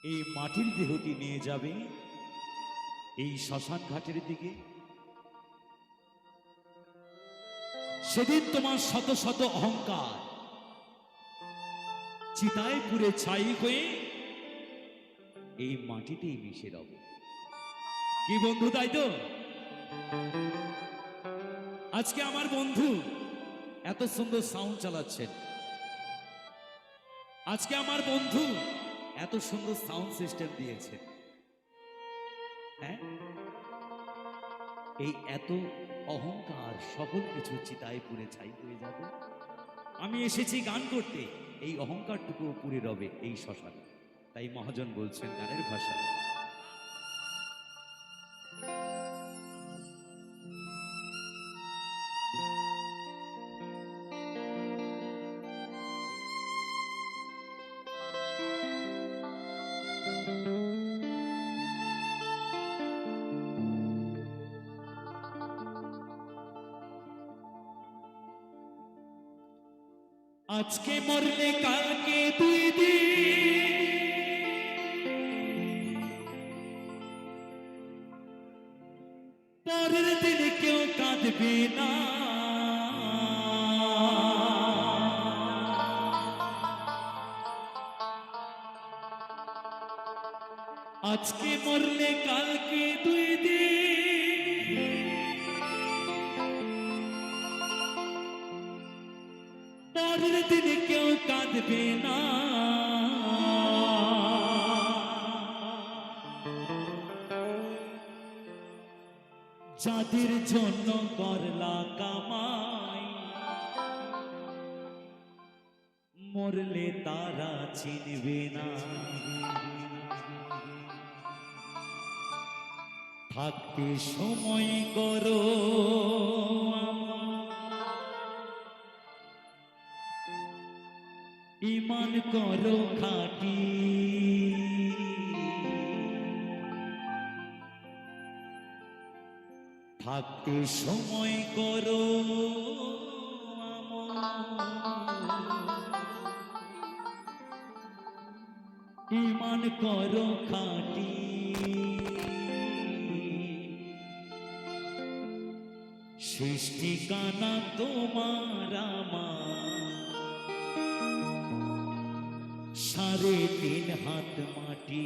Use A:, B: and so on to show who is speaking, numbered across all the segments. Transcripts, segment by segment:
A: এই মাটির দেহটি নিয়ে যাবে এই শ্মশান ঘাটের দিকে। সেদিন তোমার শত শত অহংকার চিতায় পুড়ে ছাই হয়ে এই মাটিতেই মিশে রবে। কি বন্ধু, তাই তো? আজকে আমার বন্ধু এত সুন্দর সাউন্ড চালাচ্ছেন, আজকে আমার বন্ধু এত সুন্দর সাউন্ড সিস্টেম দিয়েছে। হ্যাঁ, এই এত অহংকার সকল কিছু চিতায় পুড়ে ছাই হয়ে যাবে। আমি এসেছি গান করতে, এই অহংকারটুকু পুড়ে রবে এই শ্মশানে। তাই মহাজন বলছেন গানের ভাষায়, আজকে মরলে কালকে দুই দিন, পরের দিন কেউ কাঁদবে না। আজকে মরলে কালকে দুই দিন, পরের দিন কেউ কাঁদবে না। যাদের জন্য করলা কামাই, মরলে তারা চিনবে না। থাকতে সময় করো, ঈমান করো খাঁটি। থাকতে সময় করো, ঈমান করো খাঁটি। সৃষ্টি কানা তোমার আমার, 3.5 হাত মাটি।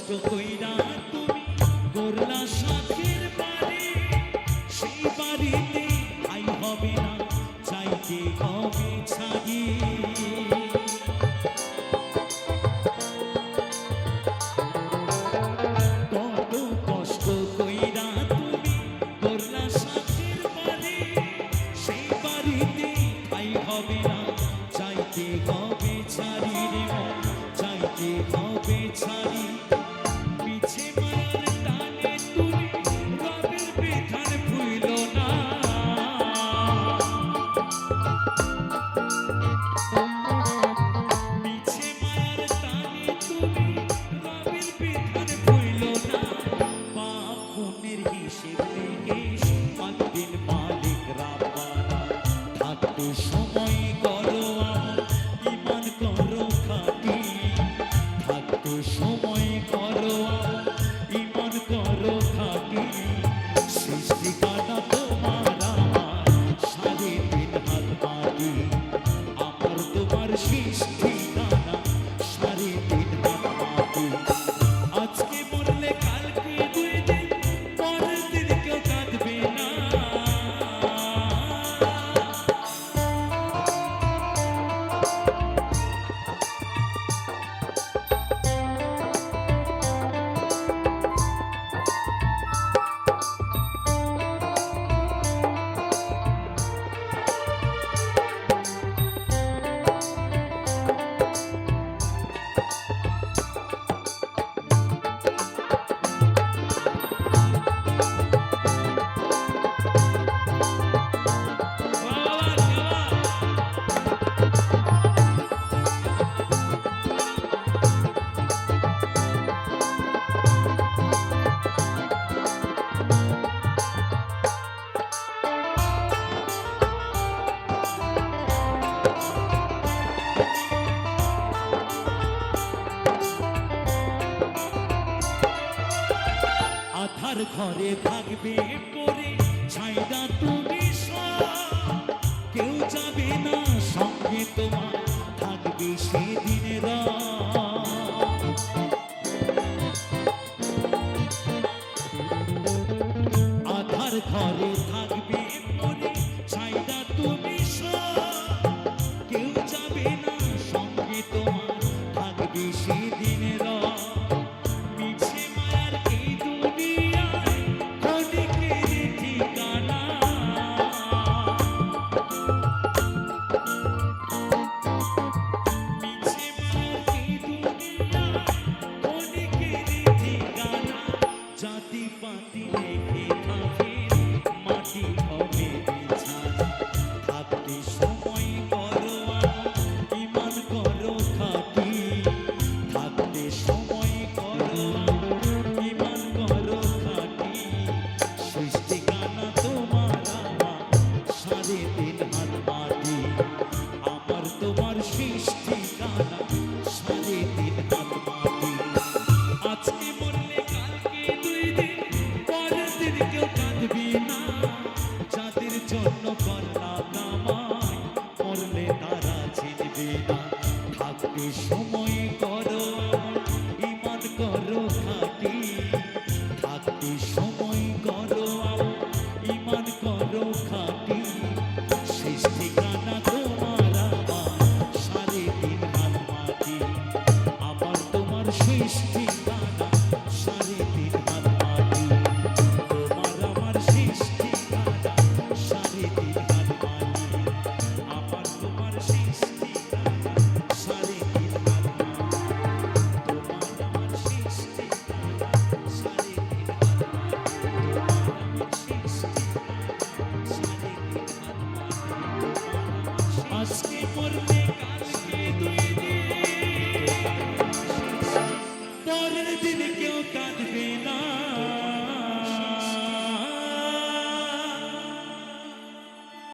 A: কষ্ট কইরা তুমি করলা সাথের বাড়ি, সেই বাড়িতে আই হবে না, চাইতে হবে ছাড়ি। কত কষ্ট কইরা তুমি করলা সাথের বাড়ি, সেই বাড়িতে আই হবে না, চাইতে হবে ছাড়ি রে মন, চাইতে হবে ছাড়ি। পিছে মায়ার টানে তুমি রবের বিধান ভুইল না, পিছে মায়ার টানে তুমি রবের বিধান ভুইল না। পাপ পুণ্যের হিসেব নিকেশ একদিন মালিক রাব্বানা, থাকতে সময় করো আমল, ঈমান করো খাঁটি, থাকতে সময় করো আমল, ঈমান করো খাঁটি। সৃষ্টিকানা তোমার আমার, সাড়ে তিন হাত মাটি, আমার তোমার সৃষ্টিকানা সাড়ে তিন হাত মাটি। আজকে মরলে কালকে দুই দিন, পরের দিন কেউ কাঁদবে না। আধার ঘরে থাকবে পরে ছাইদা তুমি সব, কেউ যাবে না সঙ্গে তোমার, থাকবে সেদিনের আধার ঘরে থাকবে পরে ছাইদা তুমি সব, কেউ যাবে না সঙ্গে তোমার, থাকবে সেদিনের মিছে মায়ার এই দুনিয়ায় ক্ষণিকের ঠিকানা, মিছে মায়ার এই দুনিয়ায় ক্ষণিকের ঠিকানা। জাতি পাতি লেখে থাকে মাটি হবে বিছানা, থাকতে সময় করো আমল, ঈমান করো খাঁটি, থাকতে সময় করো আমল, ঈমান করো খাঁটি। সৃষ্টিকানা তোমার আমার, সাড়ে তিন হাত মাটি, আমার তোমার সৃষ্টিকানা সাড়ে তিন হাত মাটি। আজকে মরলে কালকে দুই দিন, পরের দিন কেউ কাঁদবি না। যাদের জন্য করলা কামাই, মরলে তারা চিনবে না। থাকতে সময় করো আমল, ঈমান করো খাঁটি, থাকতে সময় করো আমল, ঈমান করো খাঁটি। সৃষ্টিকানা তোমার আমার, সাড়ে তিন হাত মাটি, আমার তোমার সৃষ্টিকানা সাড়ে তিন হাত মাটি, তোমার আমার সৃষ্টিকানা সাড়ে তিন হাত মাটি, আমার তোমার সৃষ্টিকানা সাড়ে তিন হাত মাটি, তোমার আমার সৃষ্টিকানা সাড়ে তিন হাত মাটি, তোমার আমার সৃষ্টিকানা সাড়ে তিন হাত মাটি। আজকে মরলে